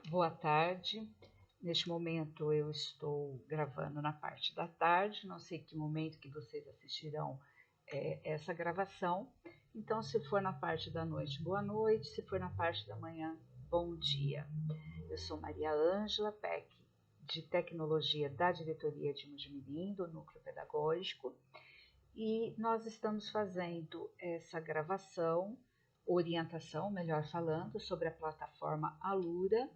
Boa tarde. Neste momento eu estou gravando na parte da tarde, não sei que momento que vocês assistirão essa gravação. Então, se for na parte da noite, boa noite, se for na parte da manhã, bom dia. Eu sou Maria Ângela Peck, de Tecnologia da Diretoria de Mojimirim, do Núcleo Pedagógico, e nós estamos fazendo essa gravação, orientação, melhor falando, sobre a plataforma Alura,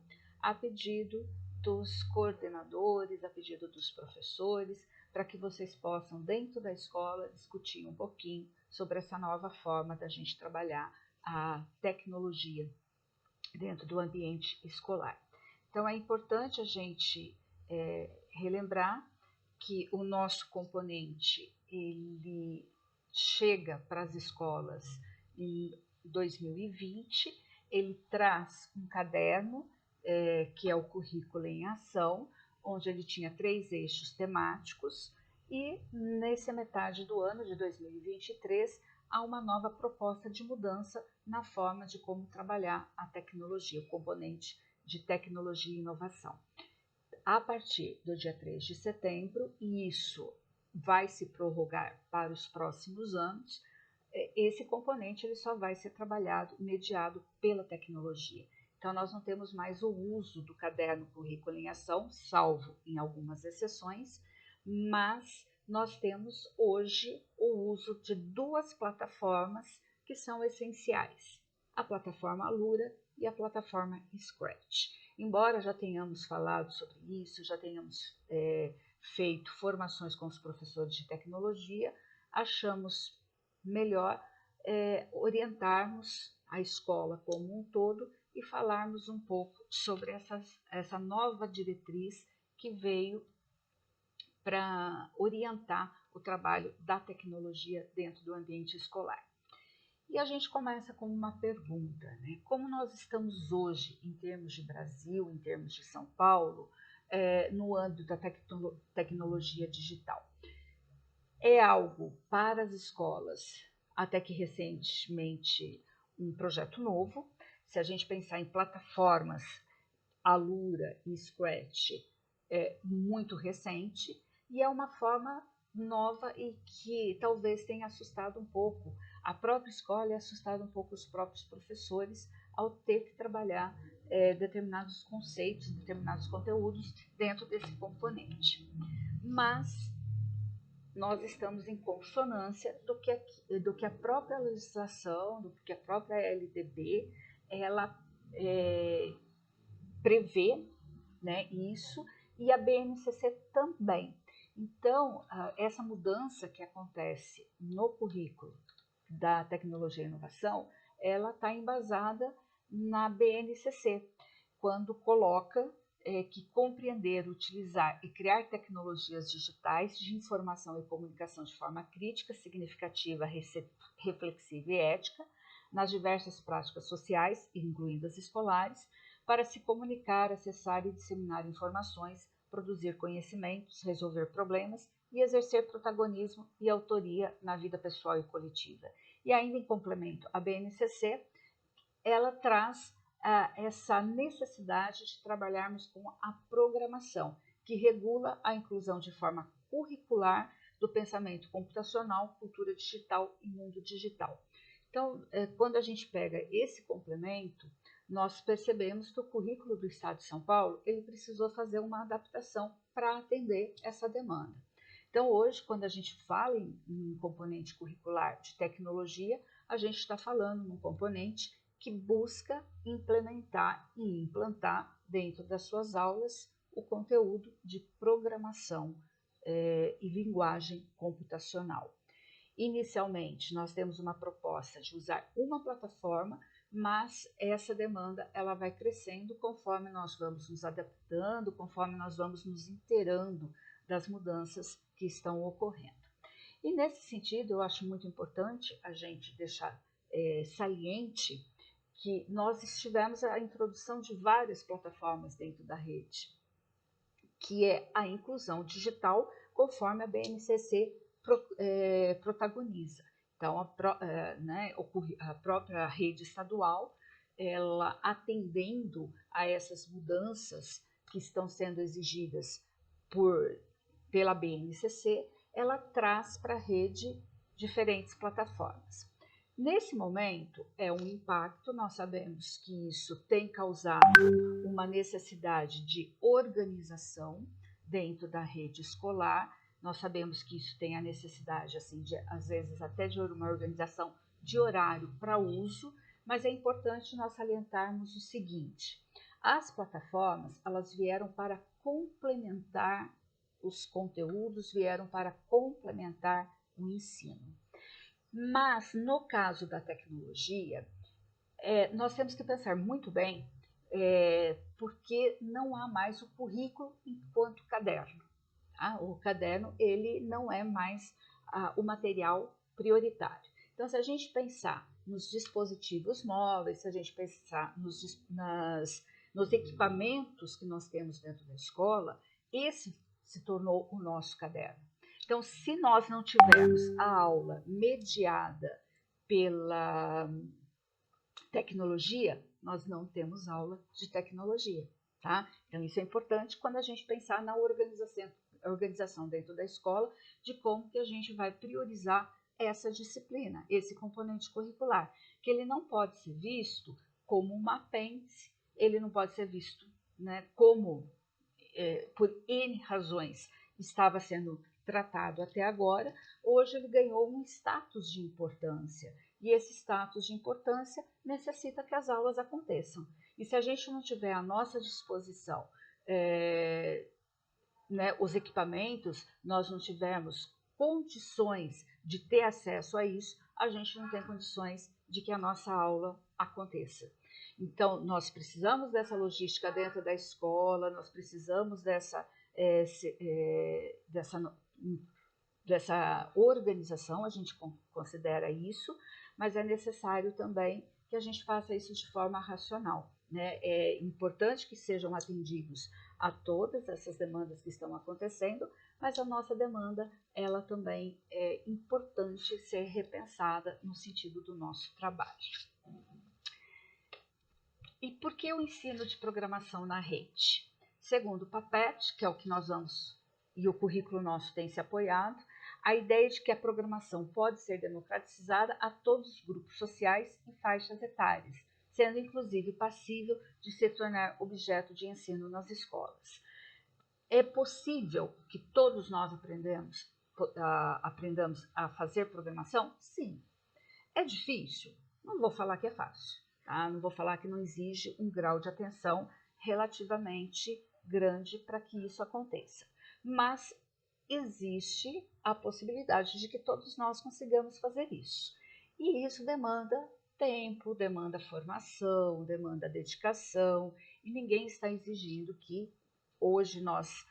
a pedido dos coordenadores, a pedido dos professores, para que vocês possam, dentro da escola, discutir um pouquinho sobre essa nova forma da gente trabalhar a tecnologia dentro do ambiente escolar. Então, é importante a gente relembrar que o nosso componente ele chega para as escolas em 2020, ele traz um caderno que é o Currículo em Ação, onde ele tinha 3 eixos temáticos, e nessa metade do ano de 2023 há uma nova proposta de mudança na forma de como trabalhar a tecnologia, o componente de tecnologia e inovação. A partir do dia 3 de setembro, e isso vai se prorrogar para os próximos anos, esse componente ele só vai ser trabalhado, mediado pela tecnologia. Então, nós não temos mais o uso do caderno Currículo em Ação, salvo em algumas exceções, mas nós temos hoje o uso de 2 plataformas que são essenciais, a plataforma Alura e a plataforma Scratch. Embora já tenhamos falado sobre isso, já tenhamos feito formações com os professores de tecnologia, achamos melhor orientarmos a escola como um todo e falarmos um pouco sobre essa nova diretriz que veio para orientar o trabalho da tecnologia dentro do ambiente escolar. E a gente começa com uma pergunta, né? Como nós estamos hoje em termos de Brasil, em termos de São Paulo, no âmbito da tecnologia digital? É algo para as escolas, até que recentemente, um projeto novo. Se a gente pensar em plataformas, Alura e Scratch, é muito recente, e é uma forma nova e que talvez tenha assustado um pouco a própria escola e assustado um pouco os próprios professores ao ter que trabalhar determinados conceitos, determinados conteúdos dentro desse componente. Mas nós estamos em consonância do que a própria legislação, do que a própria LDB, ela prevê, né, isso, e a BNCC também. Então, essa mudança que acontece no currículo da tecnologia e inovação, ela está embasada na BNCC, quando coloca que compreender, utilizar e criar tecnologias digitais de informação e comunicação de forma crítica, significativa, reflexiva e ética, nas diversas práticas sociais, incluindo as escolares, para se comunicar, acessar e disseminar informações, produzir conhecimentos, resolver problemas e exercer protagonismo e autoria na vida pessoal e coletiva. E ainda em complemento, a BNCC, ela traz essa necessidade de trabalharmos com a programação, que regula a inclusão de forma curricular do pensamento computacional, cultura digital e mundo digital. Então, quando a gente pega esse complemento, nós percebemos que o currículo do Estado de São Paulo ele precisou fazer uma adaptação para atender essa demanda. Então, hoje, quando a gente fala em componente curricular de tecnologia, a gente está falando num componente que busca implementar e implantar dentro das suas aulas o conteúdo de programação e linguagem computacional. Inicialmente, nós temos uma proposta de usar uma plataforma, mas essa demanda ela vai crescendo conforme nós vamos nos adaptando, conforme nós vamos nos inteirando das mudanças que estão ocorrendo. E nesse sentido, eu acho muito importante a gente deixar saliente que nós tivemos a introdução de várias plataformas dentro da rede, que é a inclusão digital, conforme a BNCC protagoniza. Então, a própria rede estadual ela atendendo a essas mudanças que estão sendo exigidas pela BNCC, ela traz para a rede diferentes plataformas. Nesse momento, é um impacto, nós sabemos que isso tem causado uma necessidade de organização dentro da rede escolar, nós sabemos que isso tem a necessidade, assim, às vezes até de uma organização de horário para uso, mas é importante nós salientarmos o seguinte: as plataformas, elas vieram para complementar os conteúdos, vieram para complementar o ensino. Mas, no caso da tecnologia, nós temos que pensar muito bem, porque não há mais o currículo enquanto caderno. Tá? O caderno, ele não é mais o material prioritário. Então, se a gente pensar nos dispositivos móveis, se a gente pensar nos equipamentos que nós temos dentro da escola, esse se tornou o nosso caderno. Então, se nós não tivermos a aula mediada pela tecnologia, nós não temos aula de tecnologia, tá? Então, isso é importante quando a gente pensar na organização dentro da escola, de como que a gente vai priorizar essa disciplina, esse componente curricular, que ele não pode ser visto como um apêndice, ele não pode ser visto, né, como, por N razões, estava sendo tratado até agora. Hoje ele ganhou um status de importância, e esse status de importância necessita que as aulas aconteçam. E se a gente não tiver à nossa disposição os equipamentos, nós não tivermos condições de ter acesso a isso, a gente não tem condições de que a nossa aula aconteça. Então, nós precisamos dessa logística dentro da escola, nós precisamos dessa organização, a gente considera isso, mas é necessário também que a gente faça isso de forma racional, né? É importante que sejam atendidos a todas essas demandas que estão acontecendo, mas a nossa demanda, ela também é importante ser repensada no sentido do nosso trabalho. E por que o ensino de programação na rede? Segundo o PAPET, que é o que nós vamos, e o currículo nosso tem se apoiado, a ideia de que a programação pode ser democratizada a todos os grupos sociais e faixas etárias, sendo inclusive passível de se tornar objeto de ensino nas escolas. É possível que todos nós aprendamos a fazer programação? Sim. É difícil? Não vou falar que é fácil, tá? Não vou falar que não exige um grau de atenção relativamente grande para que isso aconteça. Mas existe a possibilidade de que todos nós consigamos fazer isso. E isso demanda tempo, demanda formação, demanda dedicação, e ninguém está exigindo que hoje nós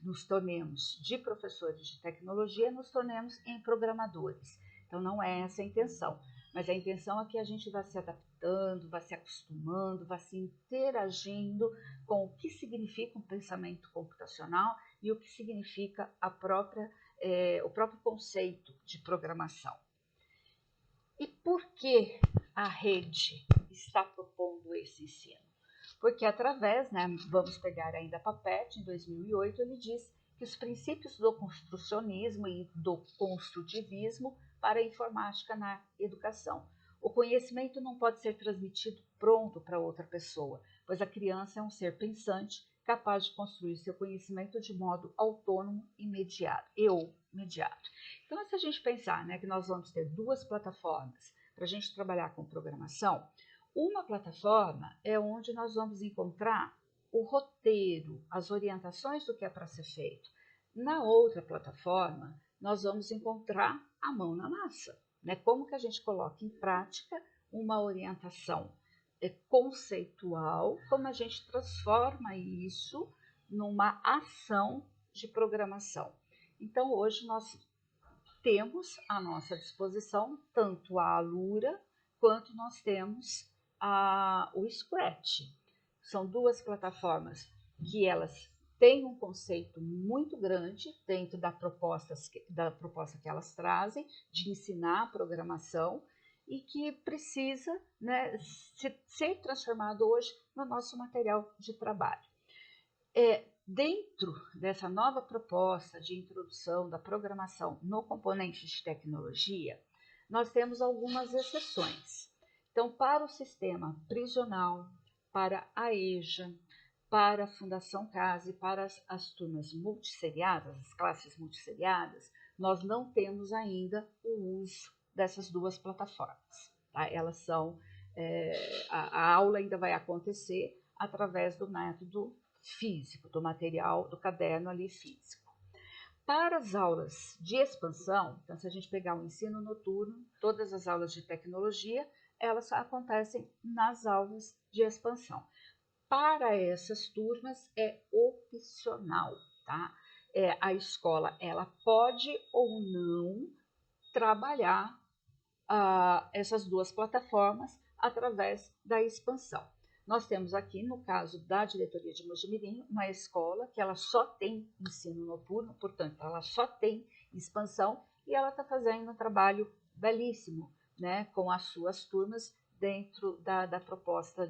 nos tornemos de professores de tecnologia, nos tornemos em programadores. Então, não é essa a intenção, mas a intenção é que a gente vá se adaptando, vá se acostumando, vá se interagindo com o que significa um pensamento computacional e o que significa o próprio conceito de programação. E por que a rede está propondo esse ensino? Porque através, vamos pegar ainda a PAPET, em 2008, ele diz que os princípios do construcionismo e do construtivismo para a informática na educação. O conhecimento não pode ser transmitido pronto para outra pessoa, pois a criança é um ser pensante, capaz de construir seu conhecimento de modo autônomo e imediato. Então, se a gente pensar que nós vamos ter duas plataformas para a gente trabalhar com programação, uma plataforma é onde nós vamos encontrar o roteiro, as orientações do que é para ser feito. Na outra plataforma, nós vamos encontrar a mão na massa, como que a gente coloca em prática uma orientação conceitual, como a gente transforma isso numa ação de programação. Então, hoje nós temos à nossa disposição tanto a Alura quanto nós temos o Scratch. São duas plataformas que elas têm um conceito muito grande dentro da proposta que elas trazem de ensinar a programação, e que precisa, né, ser transformado hoje no nosso material de trabalho. Dentro dessa nova proposta de introdução da programação no componente de tecnologia, nós temos algumas exceções. Então, para o sistema prisional, para a EJA, para a Fundação CASE, para as turmas multisseriadas, as classes multisseriadas, nós não temos ainda o uso dessas duas plataformas. Tá? Elas são, a aula ainda vai acontecer através do método físico, do material, do caderno ali físico. Para as aulas de expansão, então se a gente pegar o ensino noturno, todas as aulas de tecnologia, elas acontecem nas aulas de expansão. Para essas turmas é opcional, tá? A escola ela pode ou não trabalhar essas duas plataformas através da expansão. Nós temos aqui, no caso da diretoria de Mojimirim, uma escola que ela só tem ensino noturno, portanto, ela só tem expansão e ela está fazendo um trabalho belíssimo, né, com as suas turmas dentro da proposta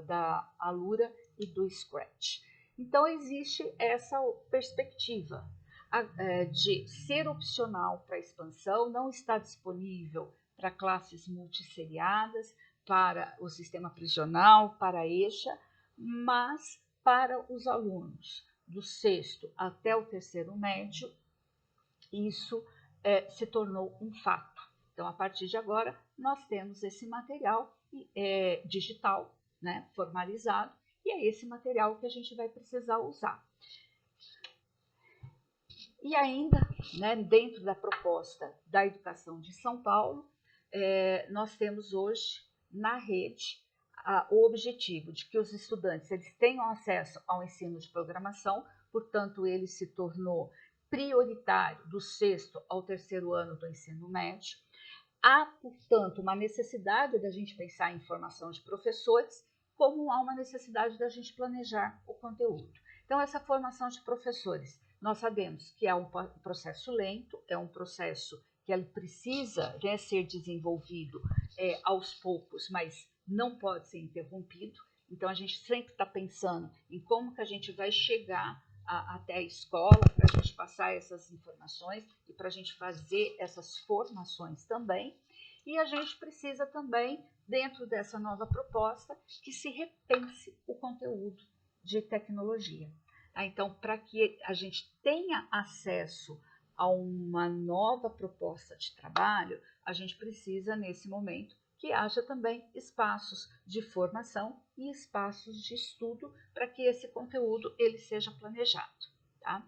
da Alura e do Scratch. Então, existe essa perspectiva de ser opcional para a expansão, não está disponível para classes multisseriadas, para o sistema prisional, para a EJA, mas para os alunos do 6º até o 3º médio, isso se tornou um fato. Então, a partir de agora, nós temos esse material digital, né, formalizado, e é esse material que a gente vai precisar usar. E ainda, né, dentro da proposta da educação de São Paulo, nós temos hoje na rede o objetivo de que os estudantes eles tenham acesso ao ensino de programação, portanto, ele se tornou prioritário do 6º ao 3º ano do ensino médio. Há, portanto, uma necessidade da gente pensar em formação de professores, como há uma necessidade da gente planejar o conteúdo. Então, essa formação de professores, nós sabemos que é um processo lento, é um processo que ele precisa, né, ser desenvolvido aos poucos, mas não pode ser interrompido. Então, a gente sempre está pensando em como que a gente vai chegar até a escola para a gente passar essas informações e para a gente fazer essas formações também. E a gente precisa também, dentro dessa nova proposta, que se repense o conteúdo de tecnologia. Então, para que a gente tenha acesso a uma nova proposta de trabalho, a gente precisa, nesse momento, que haja também espaços de formação e espaços de estudo para que esse conteúdo ele seja planejado. Tá?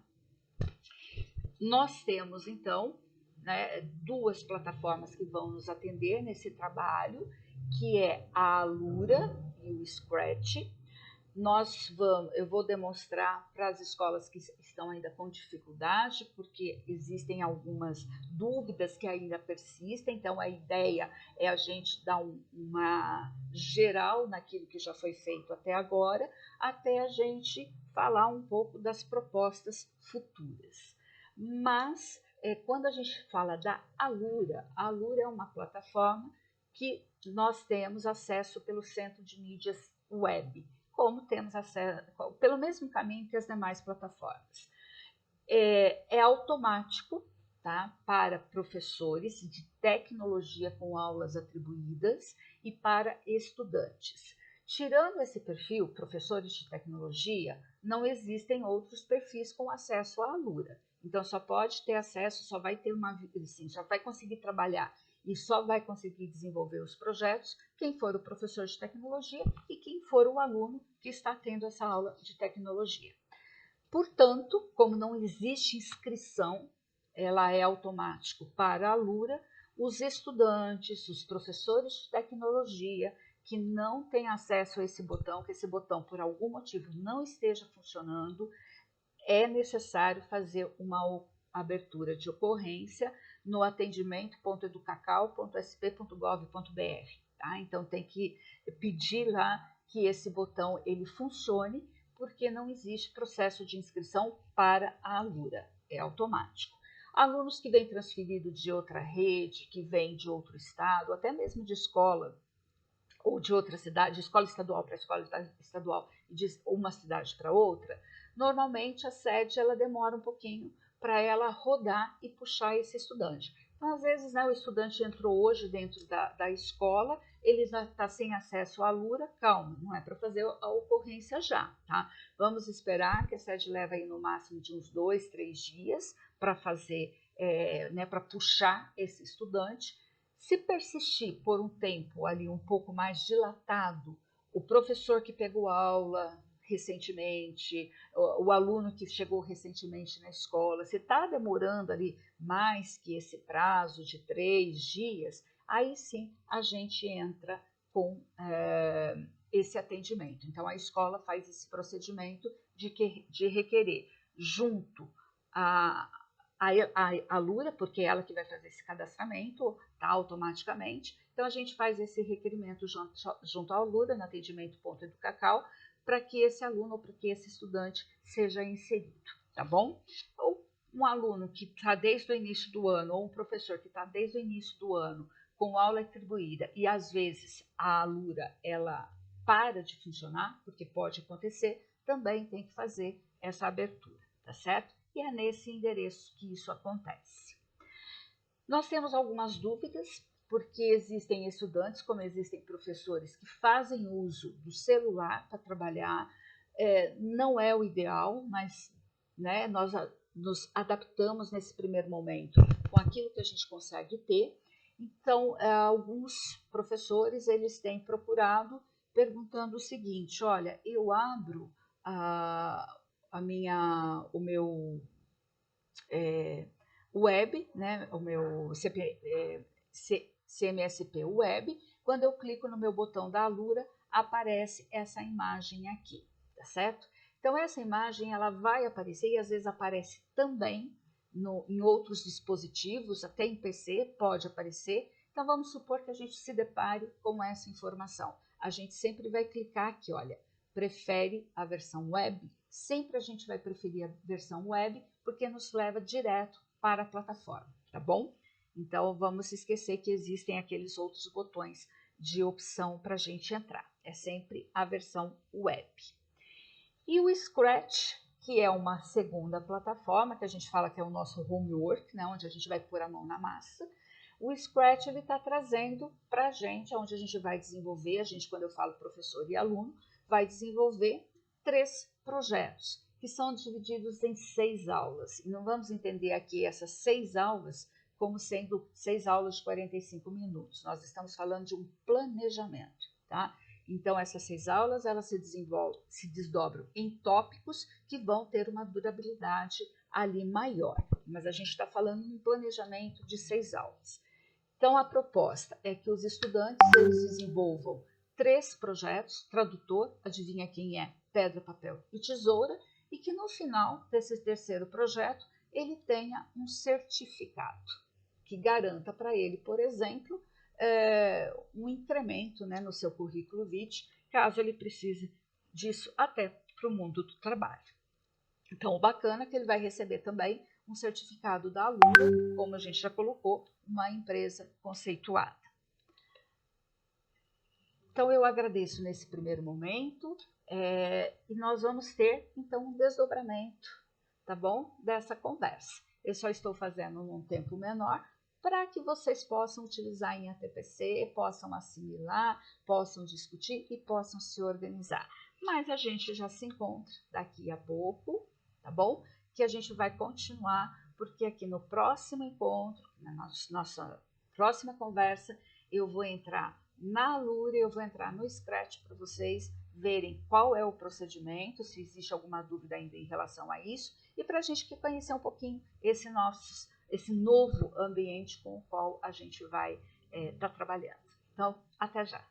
Nós temos, então, né, duas plataformas que vão nos atender nesse trabalho, que é a Alura e o Scratch. Eu vou demonstrar para as escolas que estão ainda com dificuldade, porque existem algumas dúvidas que ainda persistem, então a ideia é a gente dar uma geral naquilo que já foi feito até agora, até a gente falar um pouco das propostas futuras. Mas, quando a gente fala da Alura, a Alura é uma plataforma que nós temos acesso pelo Centro de Mídias Web, como temos acesso, pelo mesmo caminho que as demais plataformas. É automático, tá, para professores de tecnologia com aulas atribuídas e para estudantes. Tirando esse perfil, professores de tecnologia, não existem outros perfis com acesso à Alura. Então, só pode ter acesso, só vai ter só vai conseguir trabalhar e só vai conseguir desenvolver os projetos quem for o professor de tecnologia e quem for o aluno que está tendo essa aula de tecnologia. Portanto, como não existe inscrição, ela é automático para a Alura, os estudantes, os professores de tecnologia que não têm acesso a esse botão, que esse botão por algum motivo não esteja funcionando, é necessário fazer uma abertura de ocorrência no atendimento.educacau.sp.gov.br. Tá? Então, tem que pedir lá que esse botão ele funcione, porque não existe processo de inscrição para a Alura, é automático. Alunos que vêm transferidos de outra rede, que vêm de outro estado, até mesmo de escola, ou de outra cidade, de escola estadual para escola estadual e de uma cidade para outra, normalmente a sede ela demora um pouquinho para ela rodar e puxar esse estudante. Então, às vezes, né, o estudante entrou hoje dentro da escola, ele já está sem acesso à Alura, calma, não é para fazer a ocorrência já, tá? Vamos esperar que a sede leve aí no máximo de uns 2, 3 dias para fazer, né, para puxar esse estudante. Se persistir por um tempo ali um pouco mais dilatado, o professor que pegou aula recentemente, o aluno que chegou recentemente na escola, se está demorando ali mais que esse prazo de 3 dias, aí sim a gente entra com esse atendimento. Então a escola faz esse procedimento de requerer junto a Alura, porque é ela que vai fazer esse cadastramento, tá, automaticamente. Então, a gente faz esse requerimento junto à Alura, no atendimento ponto Educacau, para que esse aluno ou para que esse estudante seja inserido, tá bom? Ou um aluno que está desde o início do ano, ou um professor que está desde o início do ano com aula atribuída e, às vezes, a Alura, ela para de funcionar, porque pode acontecer, também tem que fazer essa abertura, tá certo? E é nesse endereço que isso acontece. Nós temos algumas dúvidas, porque existem estudantes, como existem professores, que fazem uso do celular para trabalhar. Não é o ideal, mas né, nós nos adaptamos nesse primeiro momento com aquilo que a gente consegue ter. Então, alguns professores eles têm procurado perguntando o seguinte: olha, eu abro o meu web, né, o meu CMSP web, quando eu clico no meu botão da Alura, aparece essa imagem aqui, tá certo? Então, essa imagem ela vai aparecer e às vezes aparece também em outros dispositivos, até em PC pode aparecer. Então, vamos supor que a gente se depare com essa informação. A gente sempre vai clicar aqui, olha, prefere a versão web? Sempre a gente vai preferir a versão web, porque nos leva direto para a plataforma, tá bom? Então, vamos esquecer que existem aqueles outros botões de opção para a gente entrar. É sempre a versão web. E o Scratch, que é uma segunda plataforma, que a gente fala que é o nosso homework, né, onde a gente vai pôr a mão na massa. O Scratch está trazendo para a gente, onde a gente vai desenvolver, quando eu falo professor e aluno, vai desenvolver 3 projetos, que são divididos em 6 aulas. E não vamos entender aqui essas 6 aulas como sendo 6 aulas de 45 minutos. Nós estamos falando de um planejamento, tá? Então, essas 6 aulas, elas se desdobram em tópicos que vão ter uma durabilidade ali maior. Mas a gente está falando de um planejamento de 6 aulas. Então, a proposta é que os estudantes eles desenvolvam 3 projetos, tradutor, adivinha quem é? Pedra, papel e tesoura, e que no final desse terceiro projeto ele tenha um certificado que garanta para ele, por exemplo, um incremento, né, no seu currículo vitae, caso ele precise disso até para o mundo do trabalho. Então, o bacana é que ele vai receber também um certificado da Alura, como a gente já colocou, uma empresa conceituada. Então, eu agradeço nesse primeiro momento e nós vamos ter, então, um desdobramento, tá bom? Dessa conversa. Eu só estou fazendo num tempo menor para que vocês possam utilizar em ATPC, possam assimilar, possam discutir e possam se organizar. Mas a gente já se encontra daqui a pouco, tá bom? Que a gente vai continuar, porque aqui no próximo encontro, na nossa próxima conversa, eu vou entrar na Alura, eu vou entrar no Scratch para vocês verem qual é o procedimento, se existe alguma dúvida ainda em relação a isso, e para a gente conhecer um pouquinho esse novo ambiente com o qual a gente vai estar trabalhando. Então, até já!